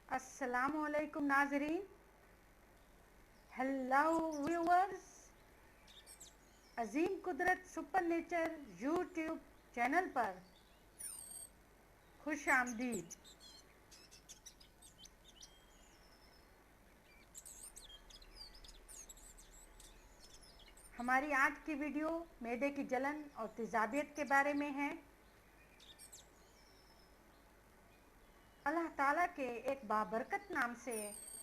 अस्सलामु अलैकुम नाजरीन, हेलो व्यूअर्स। अजीम कुदरत सुपर नेचर यूट्यूब चैनल पर खुश आमदीद। हमारी आज की वीडियो मैदे की जलन और तेजाबियत के बारे में है। अल्लाह ताला के एक बाबरकत नाम से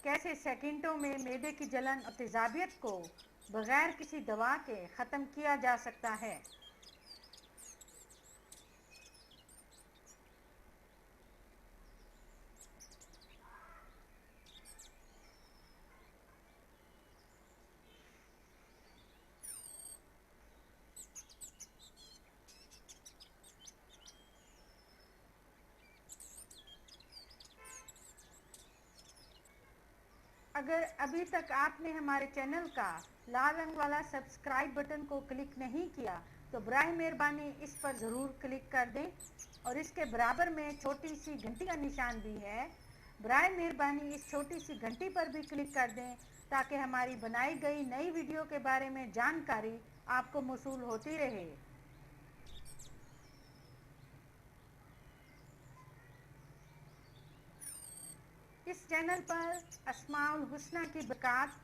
कैसे सेकंडों में मैदे की जलन और तेजाबियत को बगैर किसी दवा के ख़त्म किया जा सकता है। अगर अभी तक आपने हमारे चैनल का लाल रंग वाला सब्सक्राइब बटन को क्लिक नहीं किया तो बराए मेहरबानी इस पर ज़रूर क्लिक कर दें और इसके बराबर में छोटी सी घंटी का निशान भी है। बराए मेहरबानी इस छोटी सी घंटी पर भी क्लिक कर दें ताकि हमारी बनाई गई नई वीडियो के बारे में जानकारी आपको मौसूल होती रहे। इस चैनल पर अस्माउल हुस्ना की बरक़ात,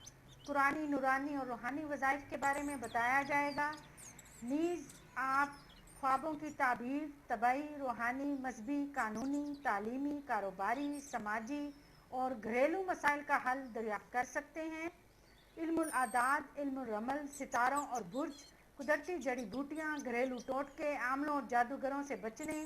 कुरानी, नूरानी और रूहानी वज़ाइफ के बारे में बताया जाएगा। नीज़ आप ख्वाबों की ताबीर, तबई, रूहानी, मजहबी, कानूनी, तालीमी, कारोबारी, समाजी और घरेलू मसाइल का हल दरियाफ्त कर सकते हैं। इल्मुल आदाद, इल्मुल रमल, सितारों और बुर्ज, कुदरती जड़ी बूटियाँ, घरेलू टोटके, आमलों और जादूगरों से बचने,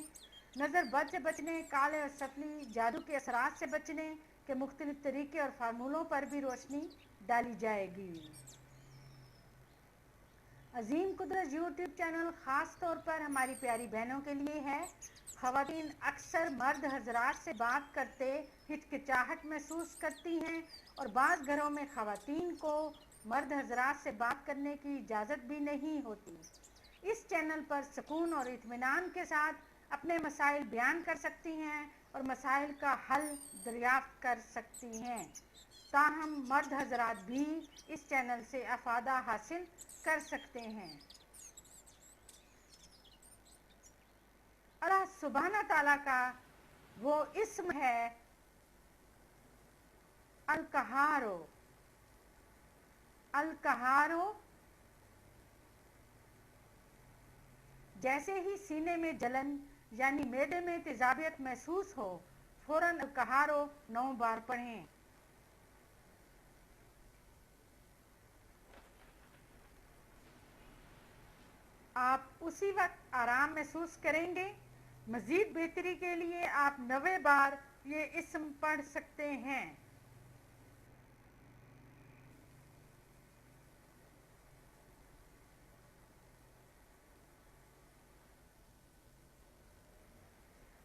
नज़र बद से बचने, काले और सफली जादू के असरात से बचने के मुख्तलिफ तरीके और फार्मूलों पर भी रोशनी डाली जाएगी। अजीम कुदरत यूट्यूब चैनल ख़ास तौर पर हमारी प्यारी बहनों के लिए है। ख़वातीन अक्सर मर्द हजरात से बात करते हिचकिचाहट महसूस करती हैं और बाज़ घरों में ख़वातीन को मर्द हजरात से बात करने की इजाज़त भी नहीं होती। इस चैनल पर सुकून और इत्मीनान के साथ अपने मसाइल बयान कर सकती हैं और मसाइल का हल दरियाफ्त कर सकती हैं। ताहम मर्द हजरात भी इस चैनल से अफादा हासिल कर सकते हैं। अल्लाह सुब्हाना ताला का वो इस्म है अल-कहारो। अल-कहारो जैसे ही सीने में जलन यानी मैदे में तेजाबियत महसूस हो, फौरन अल-कहारो 9 बार पढ़ें। आप उसी वक्त आराम महसूस करेंगे। मज़ीद बेहतरी के लिए आप 90 बार ये इस्म पढ़ सकते हैं।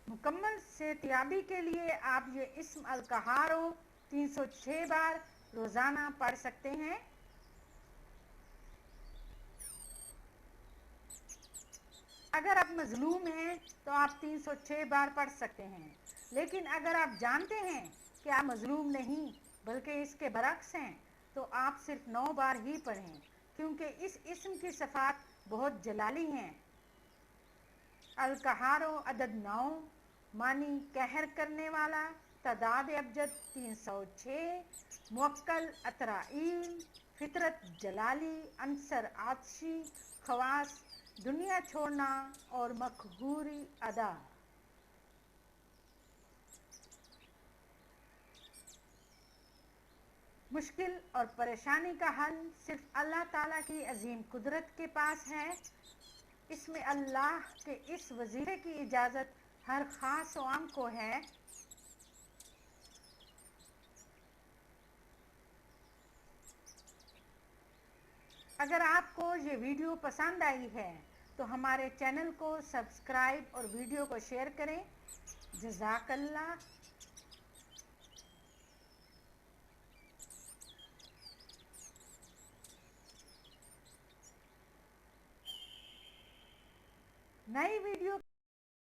मुकम्मल सेहतयाबी के लिए आप ये इस्म अल-कहारो 306 बार रोज़ाना पढ़ सकते हैं। अगर आप मजलूम हैं तो आप 306 बार पढ़ सकते हैं, लेकिन अगर आप जानते हैं कि आप मजलूम नहीं बल्कि इसके बरक्स हैं तो आप सिर्फ 9 बार ही पढ़ें, क्योंकि इस इस्म की सफ़ात बहुत जलाली हैं। अल-कहारो अदद 9 मानी कहर करने वाला, तादाद अबजद 306, मुअक्कल अतराइल, फितरत जलाली, अंसर आतशी, खवास दुनिया छोड़ना और मखहूरी अदा। मुश्किल और परेशानी का हल सिर्फ अल्लाह ताला की अजीम कुदरत के पास है। इसमें अल्लाह के इस वजीफे की इजाज़त हर ख़ास आम को है। अगर आपको ये वीडियो पसंद आई है तो हमारे चैनल को सब्सक्राइब और वीडियो को शेयर करें। जज़ाकल्लाह। नई वीडियो